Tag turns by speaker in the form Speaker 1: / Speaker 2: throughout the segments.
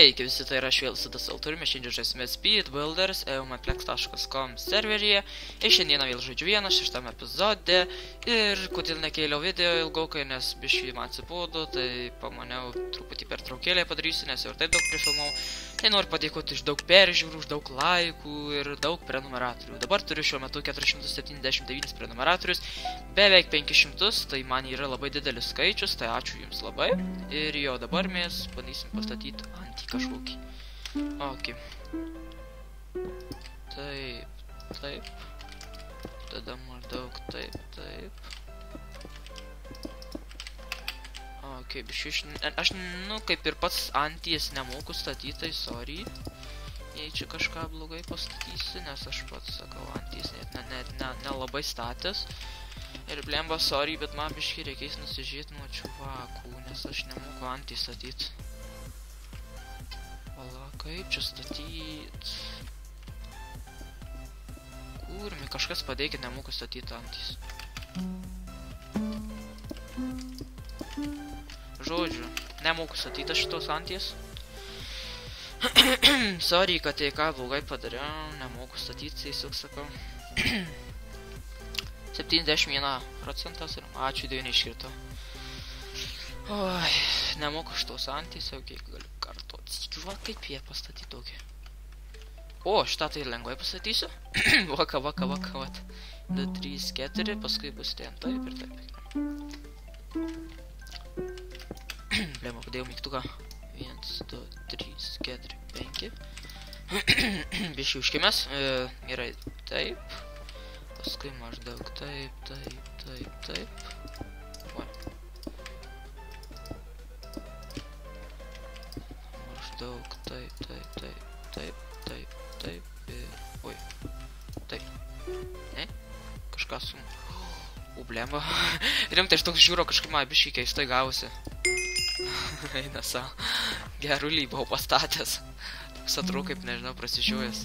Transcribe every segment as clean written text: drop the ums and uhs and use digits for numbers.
Speaker 1: Sveiki visi, tai yra aš vėl Sidas Alturime, šiandien žaisime Speed Builders, eumaplex.com serveryje ir šiandieną vėl žaidžiu vieną šeštame epizode ir kodėl nekėliau video ilgokai, nes biškai man atsibodo, tai pamaniau truputį pertraukėlę padarysiu, nes jau ir taip daug prifilmau. Tai noriu padėkoti už daug peržiūrų, už daug laikų ir daug prenumeratorių. Dabar turiu šiuo metu 479 prenumeratorius, beveik 500, tai man yra labai didelis skaičius, tai ačiū jums labai. Ir jo, dabar mes bandysim pastatyti antį kažkokį. Ok. Taip. Tada maždaug taip. Ok, aš, kaip ir pats anties nemoku statyti, tai sorry. Jei čia kažką blogai pastatysi, nes aš pats sakau, anties net nelabai statęs. Ir blemba, sorry, bet man biškai reikės nusižiūrėti nuo čuvakų, nes aš nemoku antį statyti. Vala, kaip čia statyt? Kurmi, kažkas padėkit, nemoku statyti antys. Žodžiu, nemoku statyti šitos anties. Sorry, kad tai ką blogai padariau, nemoku statyti, tiesiog sakau. 71% ir ačiū 9 iškrito. Oi, nemoku šitos anties, jau kiek galiu kartuoti. Va, kaip jie pastatyti tokį. O, šitą tai lengvai pastatysiu. Vaka. 2, 3, 4, paskui bus ten taip ir taip. Blema, padėjau mygtuką. 1, 2, 3, 4, 5. Biškai užkimės. Gerai, taip. Paskui maždaug taip. Oi. Maždaug taip. Oi. Taip. Ne? Kažką sum... Blemba. Rimtai, aš toks žiūro kažkaip man biškai keistai gavosi. Eina savo. Gerulį buvau pastatęs. Toks atrodo kaip, nežinau, prasižiūrėjęs.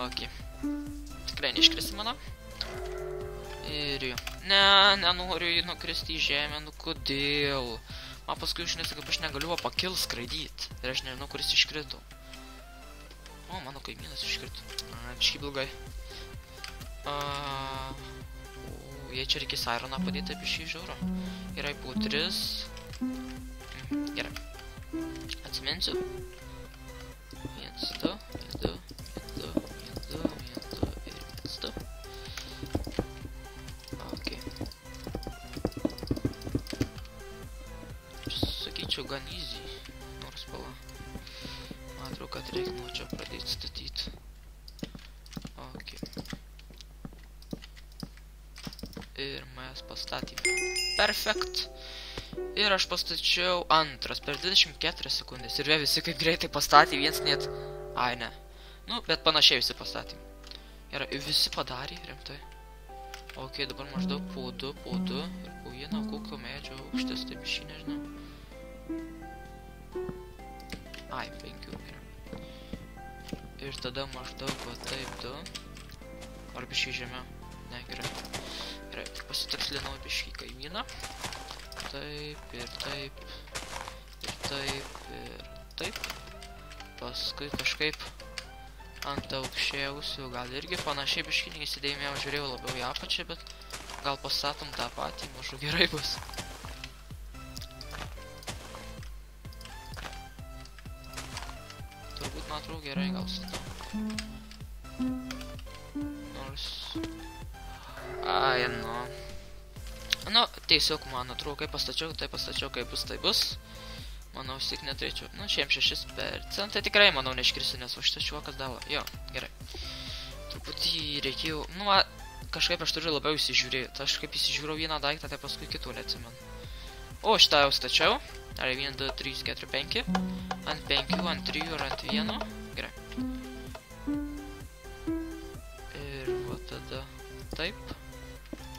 Speaker 1: Ok. Tikrai neiškrisi mano. Ir jo. Nenoriu nukristi į žemę, nu kodėl? Man paskui išnesi, kaip aš negaliu pakil skraidyti. Ir aš nežinau, kuris iškrito. O, mano kaimynas iškrito. Biškai blogai. Jei čia reikės ironą padėti apie šį žiūro. Gerai, po 3. Gerai. Atsiminsiu. 1, 2 ir 1, 2. Ok. Sakyčiau, gan easy. Nors pala. Man atrodo, kad reikia nuo čia pradėti statyti. Ok. Ir mes pastatėme. Perfekt. Ir aš pastačiau antras per 24 sekundės. Ir visi kaip greitai pastatė, viens net... Ai, ne. Nu, bet panašiai visi pastatėm. Gerai, visi padarė, rimtai. Ok, dabar maždaug po 2. Ir po 1 kokio medžio aukštis, taip šį nežinau. Ai, 5. Ir tada maždaug va taip 2. Arba šį žemiau. Ne, gerai. Pasitikslinau biškį kaimyną. Taip. Paskui kažkaip ant aukščiausių, gal irgi panašiai biškį neįsidėjimėjau, žiūrėjau labiau į apačią, bet gal pastatom tą patį, mažu gerai bus. Turbūt, man atrodo, gerai gal statau. Nors... Ai, nu. Nu, tiesiog man atrodo, kaip pastačiau, kaip bus, tai bus. Manau, tik neturėčiau. Nu, 6%. Tai tikrai, manau, neiškrisiu, nes už šitas čuokas davo. Jo, gerai. Truputį reikėjo... Nu, kažkaip aš turiu labiau įsižiūrėti. Aš kaip įsižiūrėjau vieną daiktą, tai paskui kitų neatsimenu. O, šitą jau stačiau. Ar 1, 2, 3, 4, 5. Ant 5, ant 3 ir ant 1. Gerai. Ir va tada... Taip.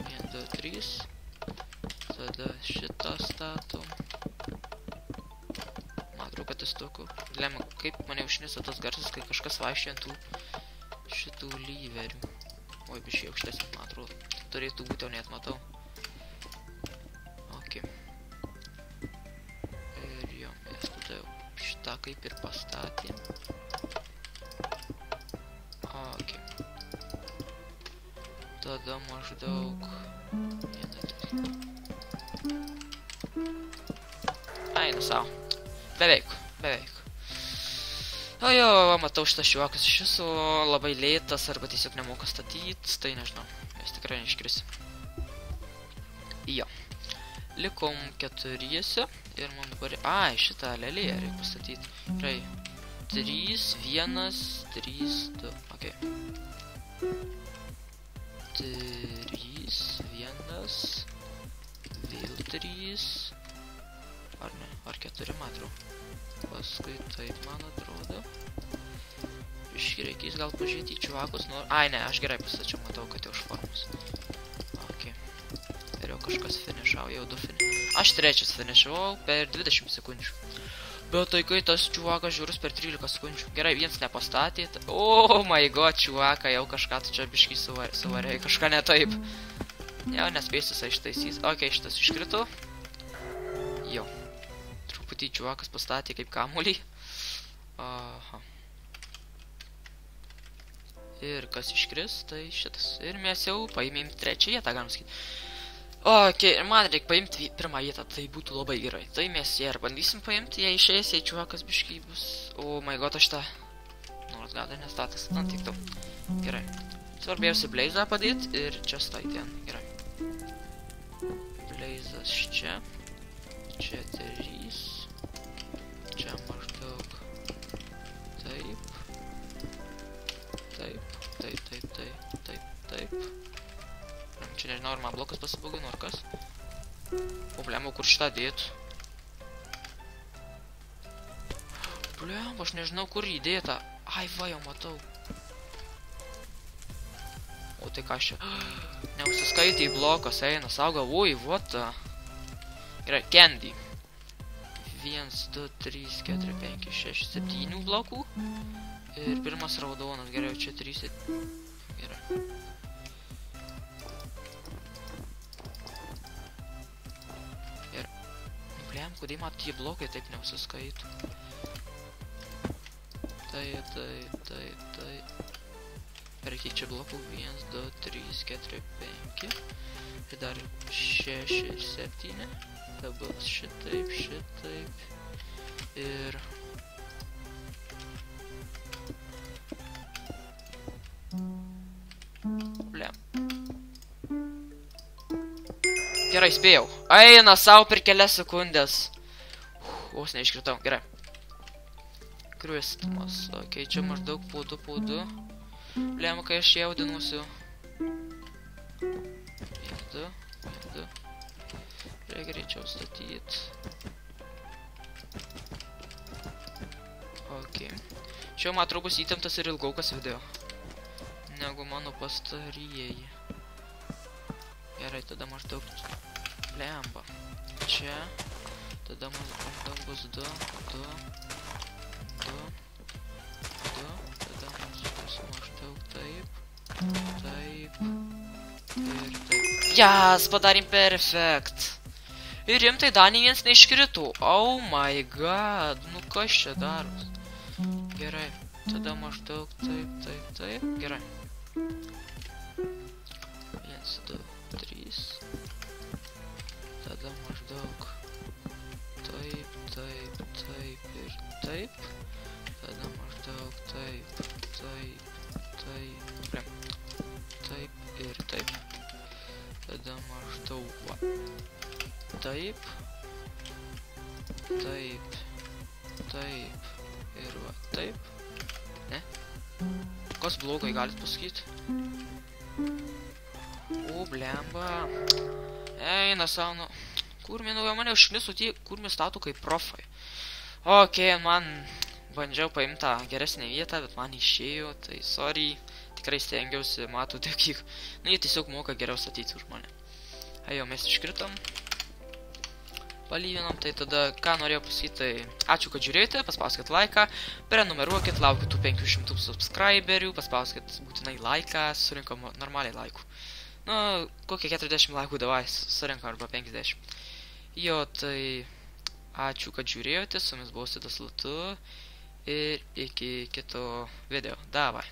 Speaker 1: 1, 2, 3. Tada šitą statom. Man atrodo, kad jis tokiu. Lemia, kaip mane užnisa tas garsas, kai kažkas vaikščia ant tų šitų lyverių. Oi, biškai aukštesnė, man atrodo. Turėtų būti, jau net matau. Ok. Ir jo, mes tada jau šitą kaip ir pastatėm. Ok. Tada maždaug... Eina savo. Beveik. O jo, matau šitas šiuokas iš viso labai lėtas arba tiesiog nemoka statyt, tai nežinau, mes tikrai neiškrisim. Jo. Likom 4 ir man dabar... Ai, šitą lelėje reikia pastatyti. Gerai. 3, 1, 3, 2. Ok. 3, 1, vėl 3. Ar ne? Ar 4 metrų? Paskui taip, man atrodo. Iški reikės gal pažiūrėti į čiuvakus. Ai, ne, aš gerai pastačiau, matau, kad jau užformus. Ok. Ir jau kažkas finišavo, jau 2 finišavo. Aš 3 finišavau per 20 sekundžių. Bet tai kai tas čiuvakas žiūrus per 13 sekundžių. Gerai, vienas nepastatė. Oh my god, čiuvaka, jau kažką tu čia biškį suvarėjai, kažką ne taip. Jau nespėsiu jisai ištaisys. Ok, šitas iškrito. Jo. Truputį čiuvakas pastatė kaip kamuolį. Aha. Ir kas iškris, tai šitas. Ir mes jau paėmėm 3 vietą, galim sakyti. Ok, man reikia paimti 1 vietą, tai būtų labai gerai. Tai mes ją ir bandysim paimti, jei išėjęs, jei čiuvakas biškį bus. Oh my god, aš tą... Nors gal tai nestatas, na tik to. Gerai. Svarbiausia Blaze'ą padėti ir čia stai ten. Gerai. Blaze'as čia. Čia 3. Čia maždaug taip. Taip. Čia nežinau, ar man blokas pasibugino, ar kas. Problema, kur šitą dėt. Problema, aš nežinau, kur įdėta. Ai, va, jau matau. O tai ką čia? Neužsiskaitė į blokas, eina, sauga. Ui, what? Gerai, candy. 1, 2, 3, 4, 5, 6, 7 blokų. Ir pirmas raudonas, gerai, čia 3. Gerai. Kodėl man tie blokai taip neužsiskaitų? Taip. Reikia čia blokų 1, 2, 3, 4, 5. Ir dar 6 ir 7. Dabar šitaip. Ir... Blem. Gerai, spėjau. Eina savo per kelias sekundės. Vos neiškritau, gerai. Kristamas, ok, čia maždaug po 2. Blem, kai aš jaudinusiu. 1, 2. Reikia greičiau statyti. Ok. Čia man atrodo bus įtemptas ir ilgaukas video. Negu mano pastarieji. Gerai, tada maždaug lemba. Čia. Tada maždaug bus 2. Tada bus maždaug taip. Ir taip. Jas, padarėm perfekt. Ir rimtai Danį jiems neiškrito. Oh my god. Nu kas čia daros? Gerai. Tada maždaug taip. Gerai. 1, 2, 3. Tada maždaug taip ir taip. Tada maždaug taip ir taip. Tada maždaug va. Taip ir va taip. Ne? Kas blogai galit pasakyti? O, blemba. Eina savo, nu. Kur mane užkniso tie, kur mes statų kaip profai. Ok, man bandžiau paimti tą geresnę vietą, bet man išėjo, tai sorry. Tikrai stengiausi, matote, kiek. Nu, jie tiesiog moka geriau statyti už mane. Ajo, mes iškritom. Palyginom, tai tada, ką norėjau pasakyti, tai ačiū, kad žiūrėjote, paspauskit laiką, prenumeruokit, laukiu tų 500 subscriberių, paspauskit būtinai laiką, surinkom normaliai laikų. Nu, kokie 40 laikų davai surinkom, arba 50. Jo, tai Ačiū, kad žiūrėjote, su jumis buvo Sidas Latu ir iki kito video. Davai.